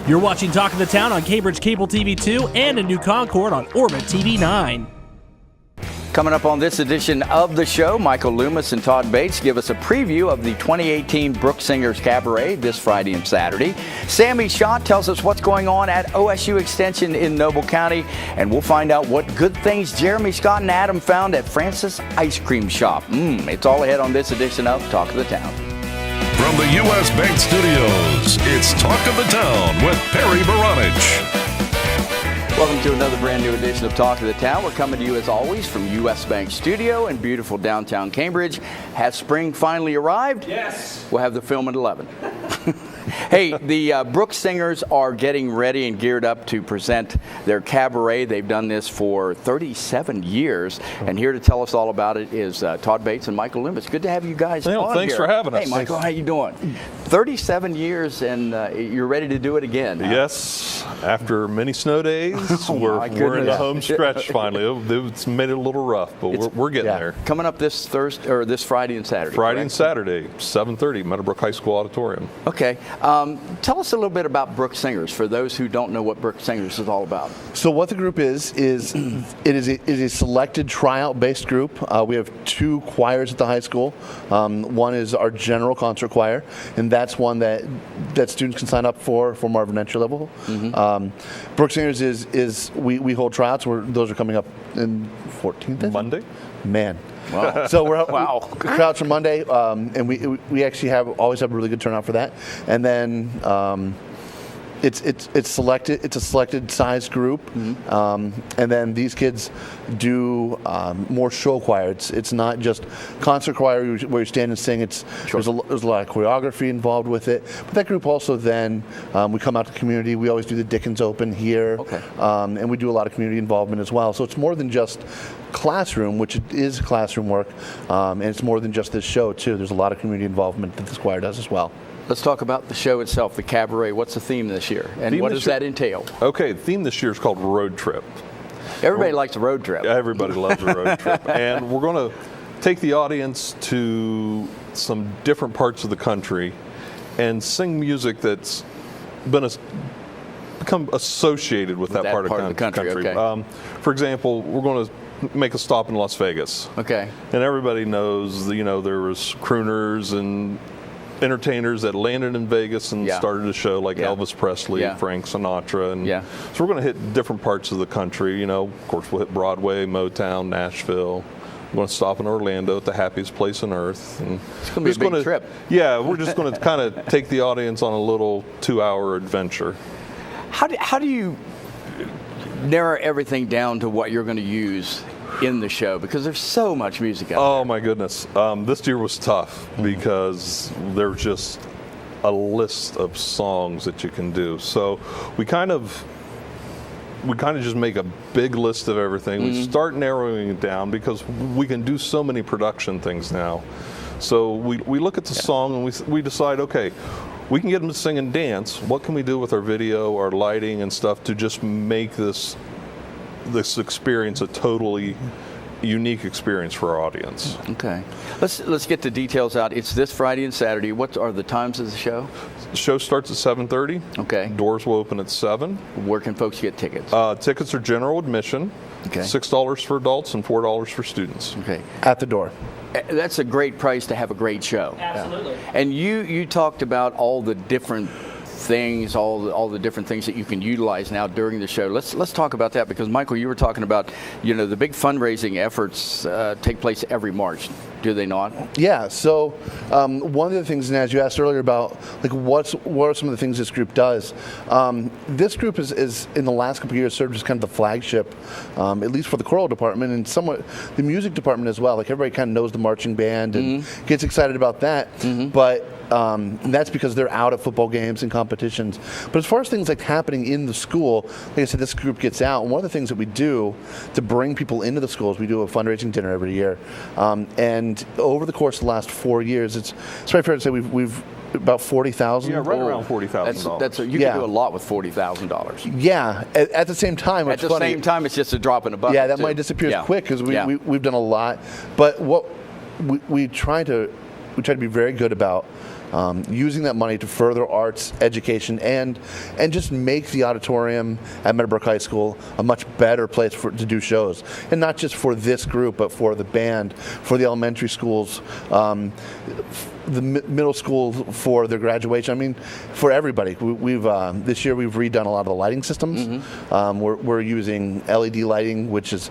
You're watching Talk of the Town on Cambridge Cable TV 2 and a new Concord on Orbit TV 9. Coming up on this edition of the show, Michael Loomis and Todd Bates give us a preview of the 2018 Brook Singers Cabaret this Friday and Saturday. Sami Schott tells us what's going on at OSU Extension in Noble County, and we'll find out what good things Jeremy, Scott, and Adam found at Francis Ice Cream Shop. It's all ahead on this edition of Talk of the Town. From the U.S. Bank Studios, it's Talk of the Town with Perry Baranich. Welcome to another brand new edition of Talk of the Town. We're coming to you as always from U.S. Bank Studio in beautiful downtown Cambridge. Has spring finally arrived? Yes. We'll have the film at 11. Hey, the Brook Singers are getting ready and geared up to present their cabaret. They've done this for 37 years. And here to tell us all about it is Todd Bates and Michael Loomis. Good to have you guys on Thanks here. for having us. Hey, Michael, how you doing? 37 years and you're ready to do it again. Huh? Yes, after many snow days, we're in the home stretch finally. It's made it a little rough, but we're getting there. Coming up this Thursday or this Friday and Saturday. Friday correct? and Saturday, 7:30, Meadowbrook High School Auditorium. Okay. Tell us a little bit about Brook Singers for those who don't know what Brook Singers is all about. So what the group is it is a selected tryout-based group. We have two choirs at the high school. One is our general concert choir, and that's one that students can sign up for Marvin entry level. Brook Singers is we hold tryouts. Those are coming up in 14th. Monday. Man. Wow. So we're tryouts for Monday, and we actually always have a really good turnout for that. And then it's selected. It's a selected size group, and then these kids do more show choir. It's not just concert choir where you stand and sing. There's a lot of choreography involved with it. But that group also then we come out to the community. We always do the Dickens Open here, and we do a lot of community involvement as well. So it's more than just classroom, which is classroom work, and it's more than just this show too. There's a lot of community involvement that this choir does as well. Let's talk about the show itself, the cabaret. What's the theme this year, and what does that entail? Okay, the theme this year is called Road Trip. Everybody likes a road trip. Everybody loves a road trip, and we're going to take the audience to some different parts of the country and sing music that's become associated with that part of the country. Okay. For example, we're going to make a stop in Las Vegas. Okay. And everybody knows, there was crooners and entertainers that landed in Vegas and started a show like Elvis Presley, Frank Sinatra, and so we're going to hit different parts of the country. Of course, we'll hit Broadway, Motown, Nashville. We're going to stop in Orlando at the happiest place on earth. And it's going to be a big trip. Yeah, we're just going to kind of take the audience on a little 2-hour adventure. How do you narrow everything down to what you're going to use in the show, because there's so much music out there? Oh my goodness, this year was tough because there's just a list of songs that you can do. So we kind of just make a big list of everything. We start narrowing it down because we can do so many production things now. So we look at the song and we decide, okay, we can get them to sing and dance. What can we do with our video, our lighting and stuff to just make this experience a totally unique experience for our audience? Okay. Let's get the details out. It's this Friday and Saturday. What are the times of the show? The show starts at 7:30. Okay. Doors will open at 7. Where can folks get tickets? Tickets are general admission. Okay. $6 for adults and $4 for students. Okay. At the door. That's a great price to have a great show. Absolutely. And you talked about all the different things, all the different things that you can utilize now during the show. Let's talk about that, because Michael, you were talking about, the big fundraising efforts take place every March, do they not? Yeah. So one of the things, and as you asked earlier about what are some of the things this group does, this group is in the last couple of years served as kind of the flagship, at least for the choral department and somewhat the music department as well. Everybody kind of knows the marching band and gets excited about that, but and that's because they're out at football games and competitions. But as far as things like happening in the school, like I said, this group gets out. And one of the things that we do to bring people into the schools, we do a fundraising dinner every year. And over the course of the last 4 years, it's probably fair to say we've about $40,000. Yeah, right around $40,000. You can do a lot with $40,000. Yeah. At the same time, at the same time, it's just a drop in a bucket. Yeah, that might disappear quick because we've done a lot. But what we try to be very good about using that money to further arts education and just make the auditorium at Meadowbrook High School a much better place to do shows, and not just for this group, but for the band, for the elementary schools, the middle school for their graduation. I mean, for everybody. We've this year we've redone a lot of the lighting systems. We're using LED lighting, which is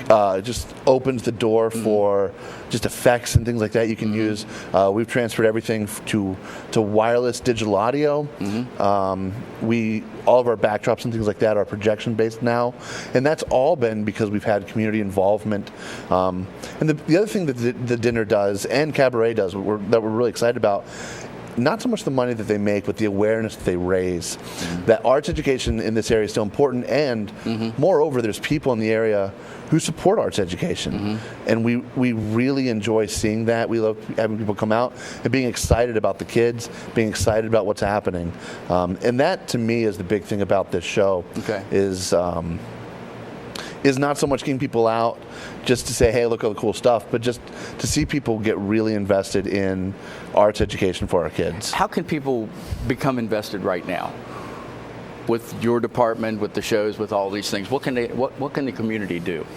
just opens the door for just effects and things like that you can use. We've transferred everything to wireless digital audio. All of our backdrops and things like that are projection based now, and that's all been because we've had community involvement. And the other thing that the dinner does and Cabaret does that we're really excited about, not so much the money that they make, but the awareness that they raise. That arts education in this area is still important, and moreover, there's people in the area who support arts education, and we really enjoy seeing that. We love having people come out and being excited about the kids, being excited about what's happening, and that to me is the big thing about this show. Is not so much getting people out just to say, hey, look at the cool stuff, but just to see people get really invested in arts education for our kids. How can people become invested right now with your department, with the shows, with all these things? What can the community do?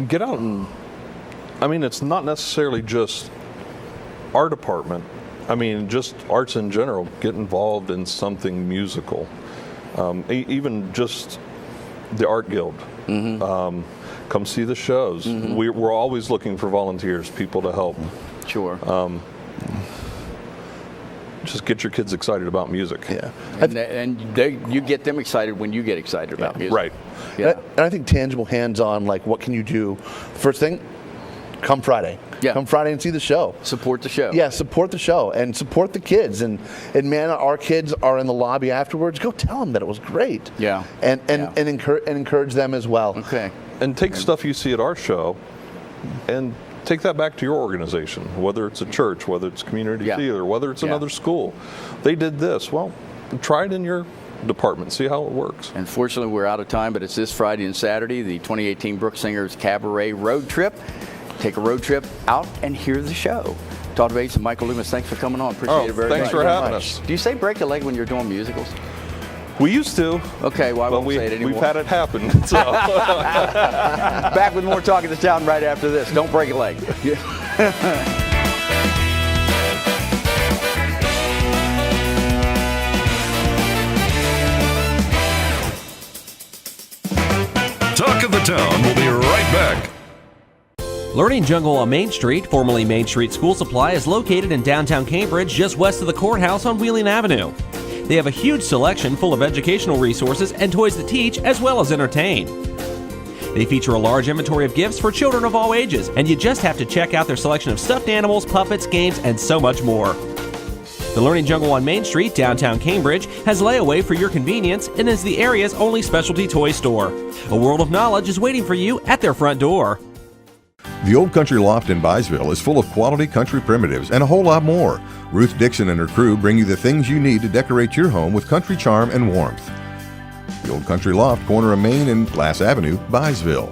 Get out and, I mean, it's not necessarily just our department. I mean, just arts in general. Get involved in something musical. Even just the Art Guild. Come see the shows. We're always looking for volunteers, people to help. Sure. Just get your kids excited about music. Yeah. You get them excited when you get excited about music. Right. Yeah. And I think tangible, hands-on, like what can you do? First thing, come Friday. Yeah. Come Friday and see the show. Support the show. Yeah, support the show and support the kids. And man, our kids are in the lobby afterwards. Go tell them that it was great. Yeah. And encourage them as well. Okay. And take stuff you see at our show and take that back to your organization, whether it's a church, whether it's community theater, whether it's another school. They did this. Well, try it in your department, see how it works. Unfortunately, we're out of time, but it's this Friday and Saturday, the 2018 Brook Singers Cabaret Road Trip. Take a road trip out and hear the show. Todd Bates and Michael Loomis, thanks for coming on. Appreciate it very much. Thanks for having us. Do you say break a leg when you're doing musicals? We used to. Okay, well, I won't say it anymore. We've had it happen. So. Back with more Talk of the Town right after this. Don't break a leg. Talk of the Town will be right back. Learning Jungle on Main Street, formerly Main Street School Supply, is located in downtown Cambridge, just west of the courthouse on Wheeling Avenue. They have a huge selection full of educational resources and toys to teach as well as entertain. They feature a large inventory of gifts for children of all ages, and you just have to check out their selection of stuffed animals, puppets, games, and so much more. The Learning Jungle on Main Street, downtown Cambridge, has layaway for your convenience and is the area's only specialty toy store. A world of knowledge is waiting for you at their front door. The Old Country Loft in Byesville is full of quality country primitives and a whole lot more. Ruth Dixon and her crew bring you the things you need to decorate your home with country charm and warmth. The Old Country Loft, corner of Main and Glass Avenue, Byesville.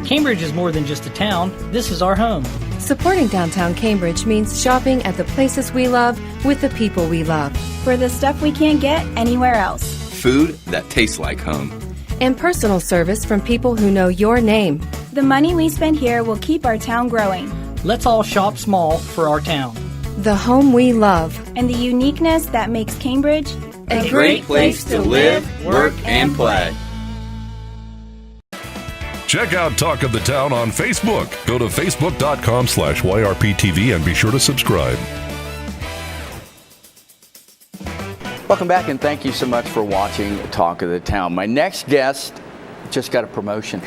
Cambridge is more than just a town. This is our home. Supporting downtown Cambridge means shopping at the places we love with the people we love. For the stuff we can't get anywhere else. Food that tastes like home. And personal service from people who know your name. The money we spend here will keep our town growing. Let's all shop small for our town. The home we love. And the uniqueness that makes Cambridge a great place to live, work, and play. Check out Talk of the Town on Facebook. Go to facebook.com/YRPTV and be sure to subscribe. Welcome back, and thank you so much for watching Talk of the Town. My next guest just got a promotion.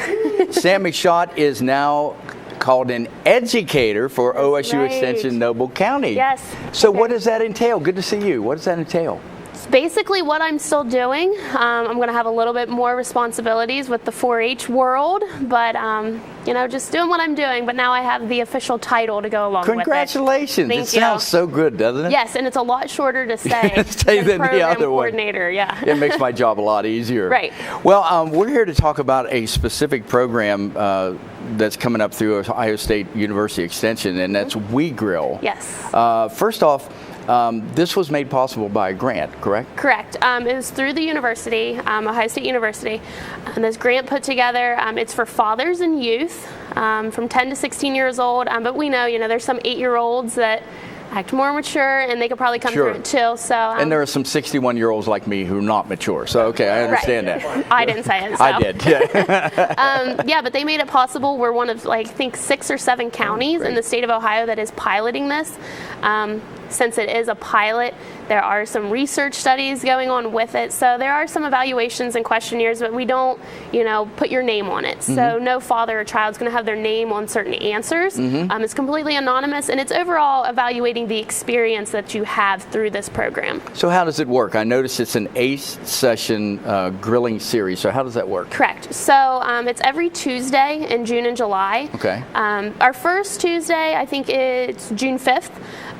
Sami Schott is now called an educator for OSU Extension Noble County. Yes. So what does that entail? Good to see you. What does that entail? It's basically what I'm still doing. I'm going to have a little bit more responsibilities with the 4-H world, but just doing what I'm doing. But now I have the official title to go along with it. Congratulations! It sounds so good, doesn't it? Yes, and it's a lot shorter to say. Than the other one. Coordinator, yeah. It makes my job a lot easier. Right. Well, we're here to talk about a specific program that's coming up through Ohio State University Extension, and that's We Grill. Yes. First off, this was made possible by a grant, correct? Correct. It was through the university, Ohio State University, and this grant put together. It's for fathers and youth from 10 to 16 years old. But we know, there's some 8-year-olds that act more mature, and they could probably come through it too. So, and there are some 61-year-olds like me who are not mature. So, okay, I understand that. I didn't say it. So. I did. Yeah. Yeah, but they made it possible. We're one of, I think, 6 or 7 counties in the state of Ohio that is piloting this. Since it is a pilot, there are some research studies going on with it. So there are some evaluations and questionnaires, but we don't, put your name on it. So no father or child is going to have their name on certain answers. It's completely anonymous, and it's overall evaluating the experience that you have through this program. So how does it work? I noticed it's an 8-session grilling series. So how does that work? Correct. So it's every Tuesday in June and July. Okay. Our first Tuesday, I think it's June 5th.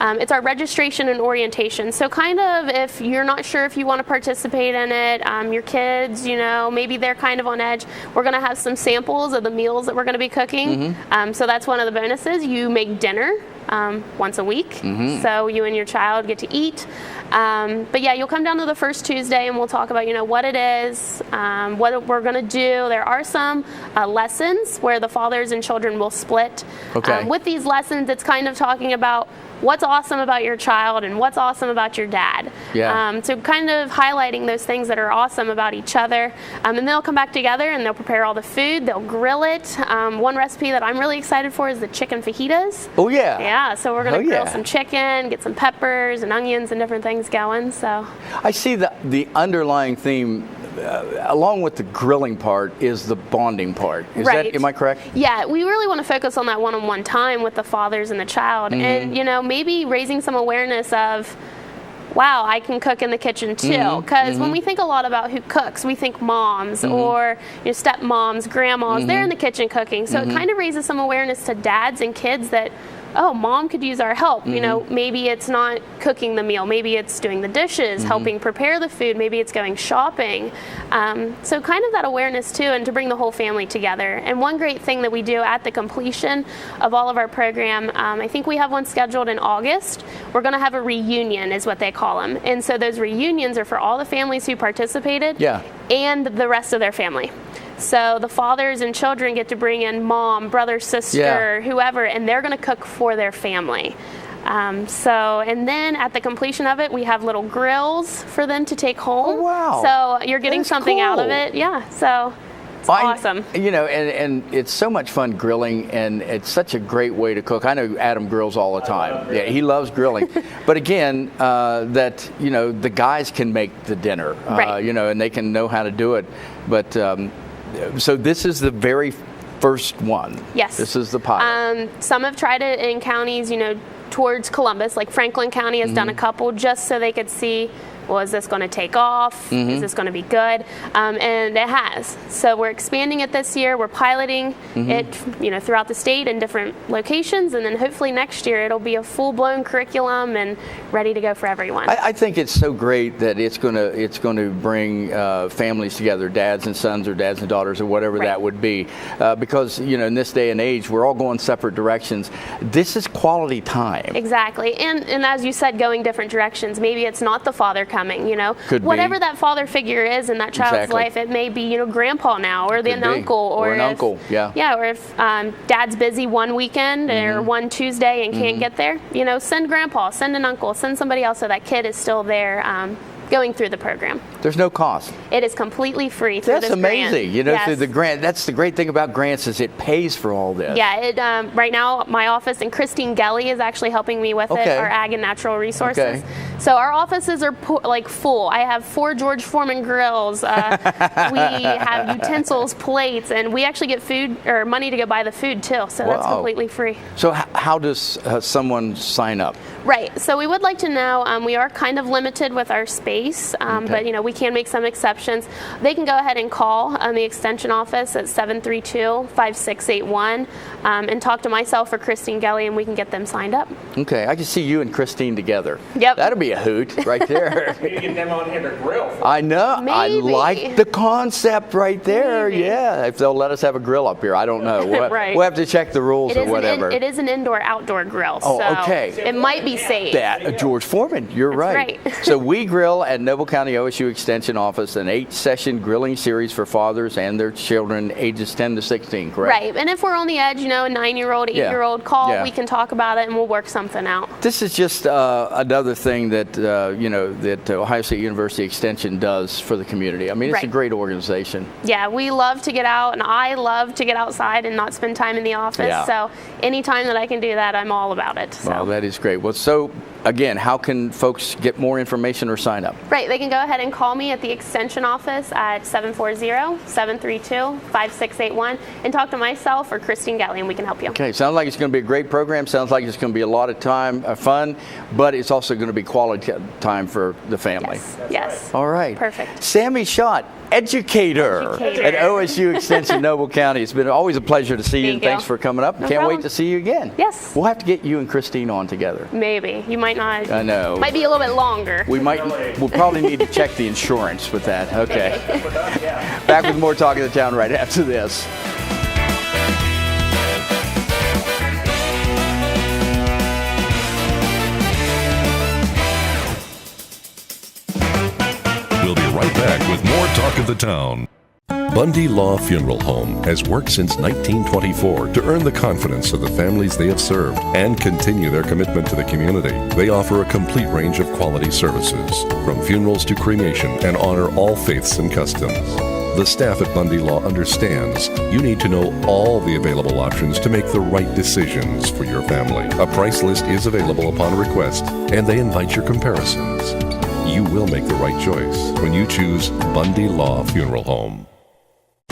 It's our registration and orientation. So kind of if you're not sure if you want to participate in it, your kids, maybe they're kind of on edge, we're going to have some samples of the meals that we're going to be cooking. So that's one of the bonuses. You make dinner once a week. So you and your child get to eat. But yeah, you'll come down to the first Tuesday and we'll talk about, what it is, what we're going to do. There are some lessons where the fathers and children will split. Okay. With these lessons, it's kind of talking about what's awesome about your child and what's awesome about your dad. Yeah. So kind of highlighting those things that are awesome about each other. And they'll come back together and they'll prepare all the food. They'll grill it. One recipe that I'm really excited for is the chicken fajitas. Oh, yeah. Yeah, so we're going to grill some chicken, get some peppers and onions and different things going. So I see the underlying theme, along with the grilling part, is the bonding part. Is that, am I correct? Yeah, we really want to focus on that one-on-one time with the fathers and the child. And, maybe raising some awareness of, wow, I can cook in the kitchen too. Because when we think a lot about who cooks, we think moms or stepmoms, grandmas, they're in the kitchen cooking. So it kind of raises some awareness to dads and kids that, oh, mom could use our help. Maybe it's not cooking the meal. Maybe it's doing the dishes, helping prepare the food. Maybe it's going shopping. So kind of that awareness too, and to bring the whole family together. And one great thing that we do at the completion of all of our program, I think we have one scheduled in August. We're going to have a reunion is what they call them. And so those reunions are for all the families who participated and the rest of their family. So the fathers and children get to bring in mom, brother, sister, whoever, and they're going to cook for their family. And then at the completion of it, we have little grills for them to take home. Oh, wow. So you're getting something out of it. Yeah. So it's awesome. And it's so much fun grilling, and it's such a great way to cook. I know Adam grills all the time. Yeah, he loves grilling. But again, the guys can make the dinner, and they can know how to do it. But so this is the very first one. Yes. This is the pilot. Some have tried it in counties, towards Columbus, like Franklin County has done a couple just so they could see, well, is this going to take off? Is this going to be good? And it has. So we're expanding it this year. We're piloting it, throughout the state in different locations, and then hopefully next year it'll be a full-blown curriculum and ready to go for everyone. I think it's so great that it's going to bring families together, dads and sons or dads and daughters or whatever that would be, because in this day and age we're all going separate directions. This is quality time. Exactly, and as you said, going different directions. Maybe it's not the father coming, Could whatever be. that father figure is in that child's life. It may be, grandpa now, or an uncle, or an uncle, or if dad's busy one weekend or one Tuesday and can't get there, send grandpa, send an uncle, send somebody else so that kid is still there going through the program. There's no cost. It is completely free through That's this amazing. grant. Through the grant. That's the great thing about grants is it pays for all this. Yeah, right now my office, and Christine Gelly is actually helping me with it, our Ag and Natural Resources. So our offices are full. I have 4 George Foreman grills. We have utensils, plates, and we actually get food or money to go buy the food too. So that's completely free. So how does someone sign up? Right. So we would like to know, we are kind of limited with our space, but we can make some exceptions. They can go ahead and call the extension office at 732-5681 and talk to myself or Christine Gelly, and we can get them signed up. Okay, I can see you and Christine together. Yep. That'll be a hoot right there. You get them on here to grill. I know. Maybe. I like the concept right there. Maybe. Yeah, if they'll let us have a grill up here, I don't know. Right. We'll have to check the rules or whatever. It is an indoor-outdoor grill, Oh, so okay. it might be safe. That George Foreman, you're right. So we grill at Noble County OSU Extension office, an 8-session grilling series for fathers and their children ages 10 to 16, correct? Right, and if we're on the edge, a 9-year-old, 8-year-old, call, we can talk about it and we'll work something out. This is just another thing that that Ohio State University Extension does for the community. I mean, it's a great organization. Yeah, we love to get out, and I love to get outside and not spend time in the office. Yeah. So anytime that I can do that, I'm all about it. So. Well, that is great. Well, so again, how can folks get more information or sign up? Right, they can go ahead and call me at the extension office at 740-732-5681 and talk to myself or Christine Gelly, and we can help you. Okay, sounds like it's going to be a great program. Sounds like it's going to be a lot of time, fun, but it's also going to be quality time for the family. Yes. All right. Perfect. Sami Schott, educator at OSU Extension, Noble County. It's been always a pleasure to see you, and thanks for coming up. No Can't problem. wait to see you again. Yes. We'll have to get you and Christine on together. Maybe. You might not. I know. Might be a little bit longer. We'll probably need to check the insurance with that. Okay. Back with more Talk of the Town right after this. We'll be right back with more Talk of the Town. Bundy Law Funeral Home has worked since 1924 to earn the confidence of the families they have served and continue their commitment to the community. They offer a complete range of quality services, from funerals to cremation, and honor all faiths and customs. The staff at Bundy Law understands you need to know all the available options to make the right decisions for your family. A price list is available upon request, and they invite your comparisons. You will make the right choice when you choose Bundy Law Funeral Home.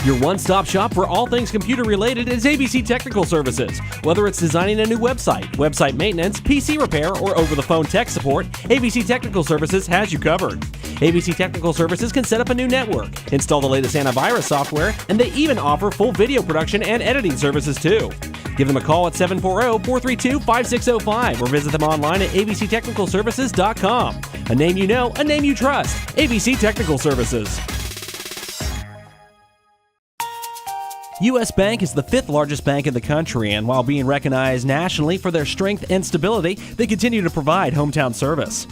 Your one-stop shop for all things computer-related is ABC Technical Services. Whether it's designing a new website, website maintenance, PC repair, or over-the-phone tech support, ABC Technical Services has you covered. ABC Technical Services can set up a new network, install the latest antivirus software, and they even offer full video production and editing services too. Give them a call at 740-432-5605 or visit them online at abctechnicalservices.com. A name you know, a name you trust. ABC Technical Services. U.S. Bank is the 5th largest bank in the country, and while being recognized nationally for their strength and stability, they continue to provide hometown service.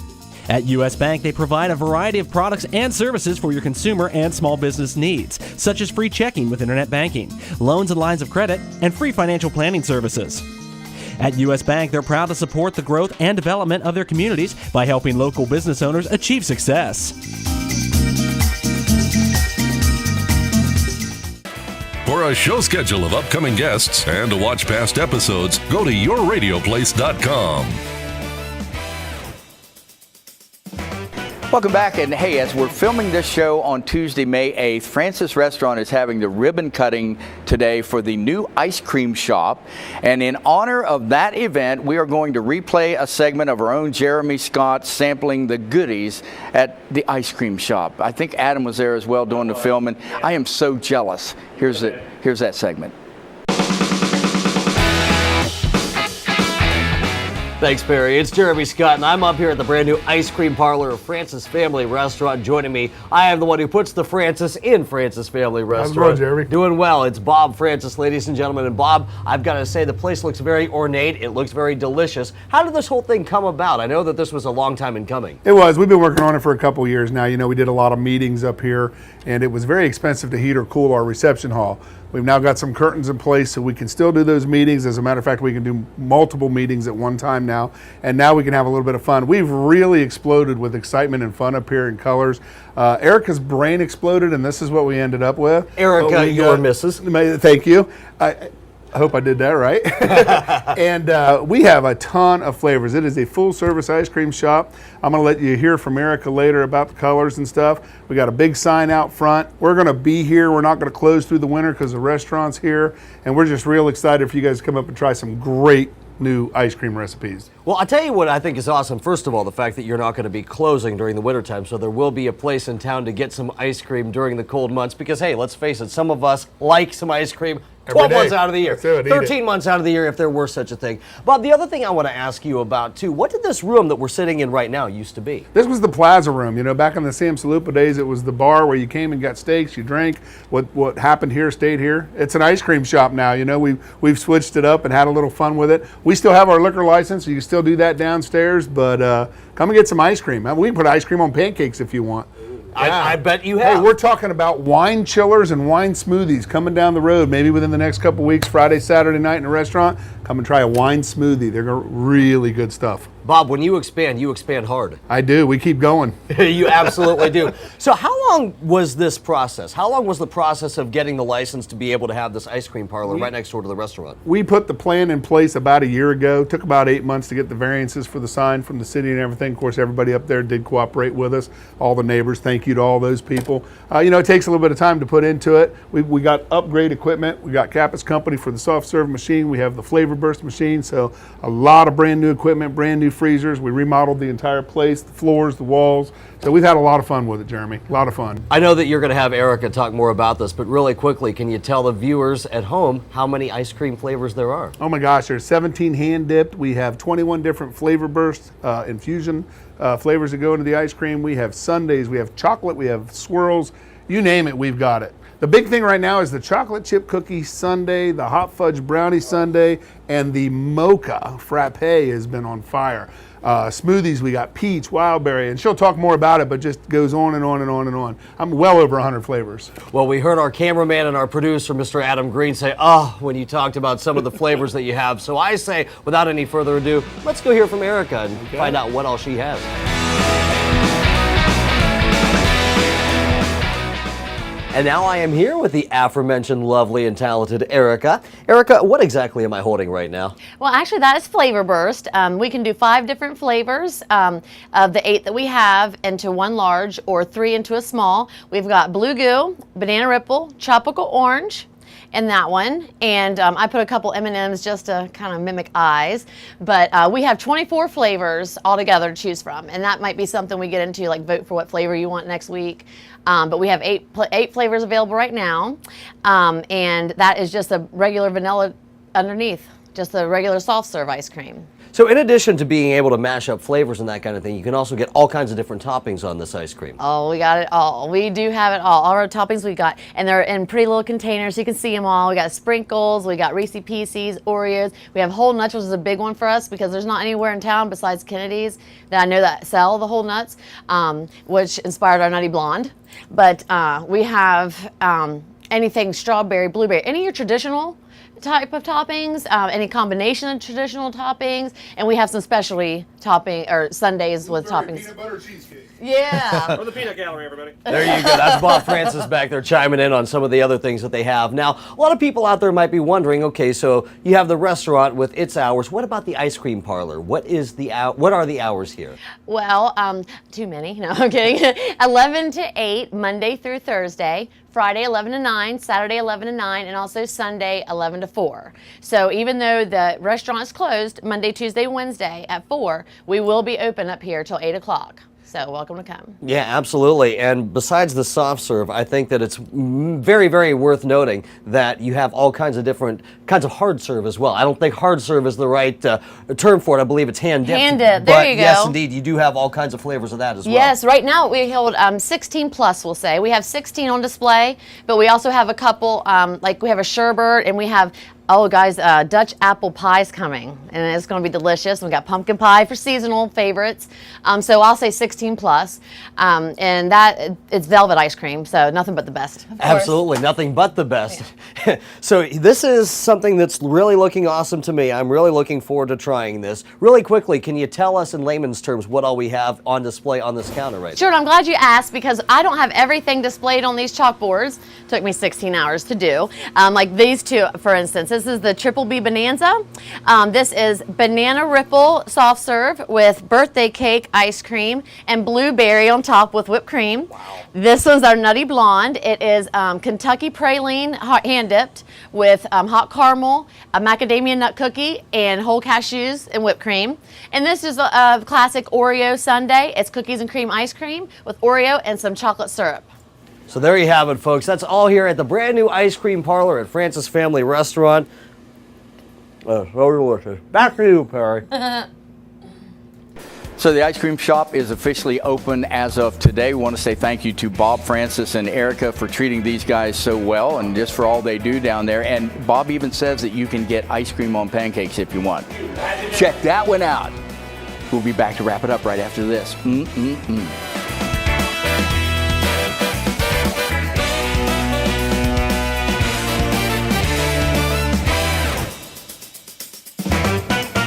At U.S. Bank, they provide a variety of products and services for your consumer and small business needs, such as free checking with internet banking, loans and lines of credit, and free financial planning services. At U.S. Bank, they're proud to support the growth and development of their communities by helping local business owners achieve success. For a show schedule of upcoming guests and to watch past episodes, go to yourradioplace.com. Welcome back, and hey, as we're filming this show on Tuesday, May 8th, Francis Restaurant is having the ribbon cutting today for the new ice cream shop. And in honor of that event, we are going to replay a segment of our own Jeremy Scott sampling the goodies at the ice cream shop. I think Adam was there as well doing the filming. I am so jealous. Here's that segment. Thanks, Perry. It's Jeremy Scott, and I'm up here at the brand new ice cream parlor of Francis Family Restaurant. Joining me, I have the one who puts the Francis in Francis Family Restaurant. How's it going, Jeremy? Doing well. It's Bob Francis, ladies and gentlemen. And Bob, I've got to say, the place looks very ornate. It looks very delicious. How did this whole thing come about? I know that this was a long time in coming. It was. We've been working on it for a couple years now. You know, we did a lot of meetings up here, and it was very expensive to heat or cool our reception hall. We've now got some curtains in place so we can still do those meetings. As a matter of fact, we can do multiple meetings at one time now, and now we can have a little bit of fun. We've really exploded with excitement and fun up here in colors. Erica's brain exploded, and this is what we ended up with. Erica, your missus. Thank you. I hope I did that right. And we have a ton of flavors. It is a full-service ice cream shop. I'm going to let you hear from Erica later about the colors and stuff. We got a big sign out front. We're going to be here. We're not going to close through the winter because the restaurant's here. And we're just real excited for you guys to come up and try some great new ice cream recipes. Well, I'll tell you what I think is awesome. First of all, the fact that you're not going to be closing during the wintertime, so there will be a place in town to get some ice cream during the cold months because, hey, let's face it, some of us like some ice cream 12 months out of the year, 13 months out of the year if there were such a thing. Bob, the other thing I want to ask you about, too, what did this room that we're sitting in right now used to be? This was the plaza room. You know, back in the Sam Salupa days, it was the bar where you came and got steaks, you drank. What happened here stayed here. It's an ice cream shop now. You know, we've switched it up and had a little fun with it. We still have our liquor license, so you can still do that downstairs, but come and get some ice cream. We can put ice cream on pancakes if you want. Yeah. I bet you have. Hey, we're talking about wine chillers and wine smoothies coming down the road, maybe within the next couple weeks, Friday, Saturday night in a restaurant. Come and try a wine smoothie. They're really good stuff. Bob, when you expand hard. I do. We keep going. You absolutely do. So how long was this process? How long was the process of getting the license to be able to have this ice cream parlor right next door to the restaurant? We put the plan in place about a year ago. Took about 8 months to get the variances for the sign from the city and everything. Of course, everybody up there did cooperate with us. All the neighbors, thank you to all those people. You know, it takes a little bit of time to put into it. We got upgrade equipment. We got Kappa's company for the soft serve machine. We have the flavor burst machine. So a lot of brand new equipment, brand new freezers. We remodeled the entire place, the floors, the walls. So we've had a lot of fun with it, Jeremy. A lot of fun. I know that you're going to have Erica talk more about this, but really quickly, can you tell the viewers at home how many ice cream flavors there are? Oh my gosh, there's 17 hand dipped. We have 21 different flavor burst infusion flavors that go into the ice cream. We have sundaes, we have chocolate, we have swirls. You name it, we've got it. The big thing right now is the chocolate chip cookie sundae, the hot fudge brownie sundae, and the mocha frappe has been on fire. Smoothies, we got peach, wildberry, and she'll talk more about it, but just goes on and on and on and on. I'm well over 100 flavors. Well, we heard our cameraman and our producer, Mr. Adam Green, say, oh, when you talked about some of the flavors that you have. So I say, without any further ado, let's go hear from Erica and find out what all she has. And now I am here with the aforementioned lovely and talented Erica. Erica, what exactly am I holding right now? Well, actually, that is Flavor Burst. We can do 5 different flavors of the 8 that we have into one large or 3 into a small. We've got Blue Goo, Banana Ripple, Tropical Orange, in that one, and I put a couple M&Ms just to kind of mimic eyes, but we have 24 flavors altogether to choose from, and that might be something we get into, like vote for what flavor you want next week. But we have 8 flavors available right now, and that is just a regular vanilla underneath, just a regular soft serve ice cream. So in addition to being able to mash up flavors and that kind of thing, you can also get all kinds of different toppings on this ice cream. Oh, we got it all. We do have it all. All our toppings we got, and they're in pretty little containers so you can see them all. We got sprinkles, we got Reese's Pieces, Oreos. We have whole nuts, which is a big one for us because there's not anywhere in town besides Kennedy's that I know that sell the whole nuts, which inspired our Nutty Blonde. But we have anything strawberry, blueberry, any of your traditional type of toppings, any combination of traditional toppings, and we have some specialty topping or sundaes with toppings. Peanut butter cheesecake. Yeah. Or the peanut gallery, everybody. There you go. That's Bob Francis back there chiming in on some of the other things that they have. Now, a lot of people out there might be wondering, okay, so you have the restaurant with its hours. What about the ice cream parlor? What are the hours here? Well, too many. No, I'm kidding. 11 to 8, Monday through Thursday. Friday 11 to 9, Saturday 11 to 9, and also Sunday 11 to 4. So even though the restaurant is closed Monday, Tuesday, Wednesday at 4, we will be open up here till 8 o'clock. So welcome to come. Yeah, absolutely. And besides the soft serve, I think that it's very, very worth noting that you have all kinds of different kinds of hard serve as well. I don't think hard serve is the right term for it. I believe it's hand dipped. Hand dipped. There you go. Yes, indeed, you do have all kinds of flavors of that as well. Yes, right now we hold 16 plus, we'll say. We have 16 on display, but we also have a couple, like we have a sherbet, and we have, oh guys, Dutch apple pie's coming, and it's going to be delicious. We got pumpkin pie for seasonal favorites. So I'll say 16 plus, and that it's velvet ice cream, so nothing but the best. Absolutely, nothing but the best. Yeah. So this is something that's really looking awesome to me. I'm really looking forward to trying this. Really quickly, can you tell us in layman's terms what all we have on display on this counter right now? Sure, and I'm glad you asked because I don't have everything displayed on these chalkboards. It took me 16 hours to do. Like these two, for instance. This is the Triple B Bonanza. This is banana ripple soft serve with birthday cake ice cream and blueberry on top with whipped cream. Wow. This one's our Nutty Blonde. It is Kentucky praline hand dipped with hot caramel, a macadamia nut cookie, and whole cashews and whipped cream. And this is a classic Oreo sundae. It's cookies and cream ice cream with Oreo and some chocolate syrup. So there you have it, folks. That's all here at the brand new ice cream parlor at Francis Family Restaurant. So delicious. Back to you, Perry. So the ice cream shop is officially open as of today. We want to say thank you to Bob, Francis, and Erica for treating these guys so well and just for all they do down there. And Bob even says that you can get ice cream on pancakes if you want. Check that one out. We'll be back to wrap it up right after this.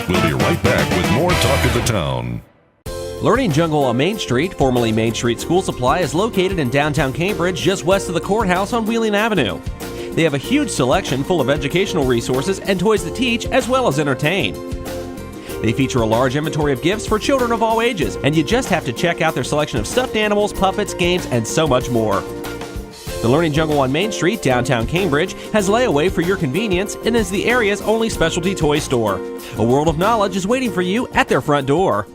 We'll be right back with more Talk of the Town. Learning Jungle on Main Street, formerly Main Street School Supply, is located in downtown Cambridge, just west of the courthouse on Wheeling Avenue. They have a huge selection full of educational resources and toys that teach as well as entertain. They feature a large inventory of gifts for children of all ages, and you just have to check out their selection of stuffed animals, puppets, games, and so much more. The Learning Jungle on Main Street, downtown Cambridge, has layaway for your convenience and is the area's only specialty toy store. A world of knowledge is waiting for you at their front door.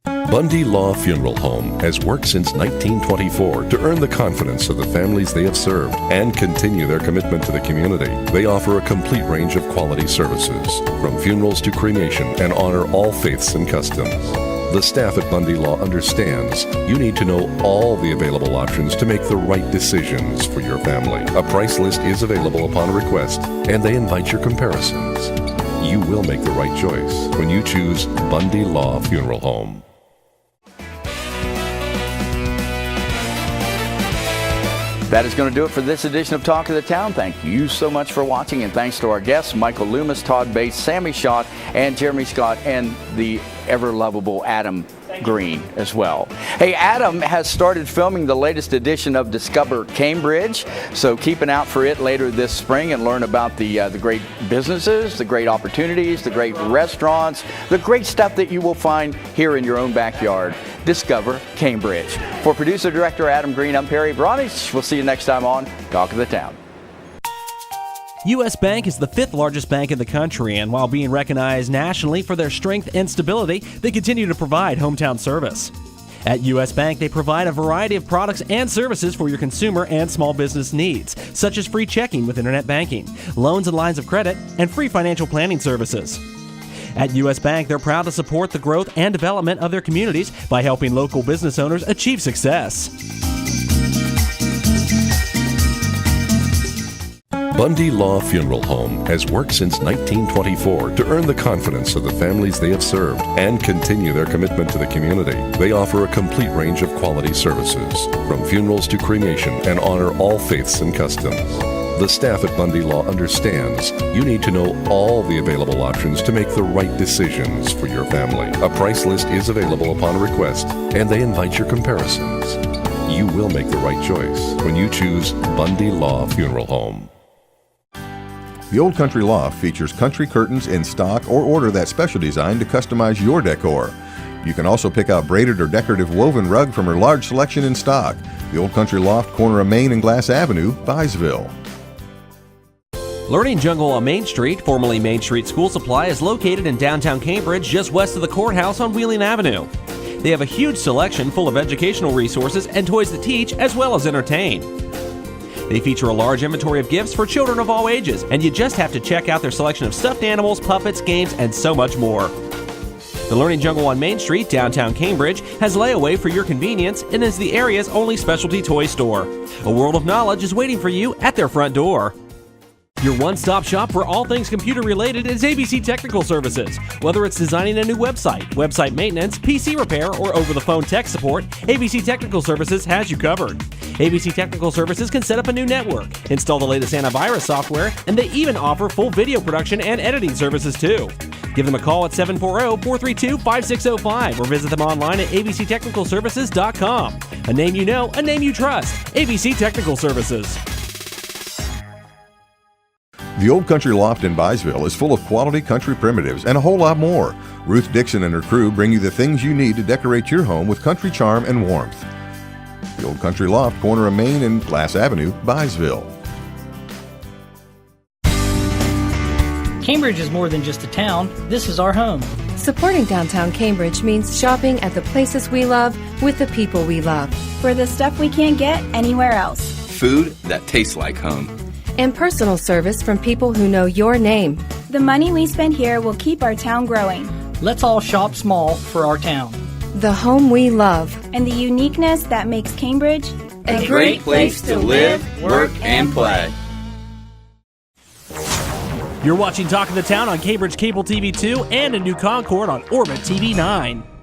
Bundy Law Funeral Home has worked since 1924 to earn the confidence of the families they have served and continue their commitment to the community. They offer a complete range of quality services, from funerals to cremation, and honor all faiths and customs. The staff at Bundy Law understands you need to know all the available options to make the right decisions for your family. A price list is available upon request, and they invite your comparisons. You will make the right choice when you choose Bundy Law Funeral Home. That is going to do it for this edition of Talk of the Town. Thank you so much for watching, and thanks to our guests, Michael Loomis, Todd Bates, Sami Schott, and Jeremy Scott, and the ever-lovable Adam Green as well. Hey, Adam has started filming the latest edition of Discover Cambridge, so keep an out for it later this spring and learn about the great businesses, the great opportunities, the great restaurants, the great stuff that you will find here in your own backyard. Discover Cambridge. For producer-director Adam Green, I'm Perry Bronich. We'll see you next time on Talk of the Town. U.S. Bank is the 5th largest bank in the country, and while being recognized nationally for their strength and stability, they continue to provide hometown service. At U.S. Bank, they provide a variety of products and services for your consumer and small business needs, such as free checking with internet banking, loans and lines of credit, and free financial planning services. At U.S. Bank, they're proud to support the growth and development of their communities by helping local business owners achieve success. Bundy Law Funeral Home has worked since 1924 to earn the confidence of the families they have served and continue their commitment to the community. They offer a complete range of quality services, from funerals to cremation, and honor all faiths and customs. The staff at Bundy Law understands you need to know all the available options to make the right decisions for your family. A price list is available upon request, and they invite your comparisons. You will make the right choice when you choose Bundy Law Funeral Home. The Old Country Loft features country curtains in stock or order that special design to customize your decor. You can also pick out braided or decorative woven rug from her large selection in stock. The Old Country Loft, corner of Main and Glass Avenue, Byesville. Learning Jungle on Main Street, formerly Main Street School Supply, is located in downtown Cambridge, just west of the courthouse on Wheeling Avenue. They have a huge selection full of educational resources and toys that teach as well as entertain. They feature a large inventory of gifts for children of all ages, and you just have to check out their selection of stuffed animals, puppets, games, and so much more. The Learning Jungle on Main Street, downtown Cambridge, has layaway for your convenience and is the area's only specialty toy store. A world of knowledge is waiting for you at their front door. Your one-stop shop for all things computer-related is ABC Technical Services. Whether it's designing a new website, website maintenance, PC repair, or over-the-phone tech support, ABC Technical Services has you covered. ABC Technical Services can set up a new network, install the latest antivirus software, and they even offer full video production and editing services too. Give them a call at 740-432-5605 or visit them online at abctechnicalservices.com. A name you know, a name you trust. ABC Technical Services. The Old Country Loft in Byesville is full of quality country primitives and a whole lot more. Ruth Dixon and her crew bring you the things you need to decorate your home with country charm and warmth. The Old Country Loft, corner of Main and Glass Avenue, Byesville. Cambridge is more than just a town. This is our home. Supporting downtown Cambridge means shopping at the places we love with the people we love. For the stuff we can't get anywhere else. Food that tastes like home. And personal service from people who know your name. The money we spend here will keep our town growing. Let's all shop small for our town. The home we love. And the uniqueness that makes Cambridge a great place to live, work, and play. You're watching Talk of the Town on Cambridge Cable TV 2 and a new Concord on Orbit TV 9.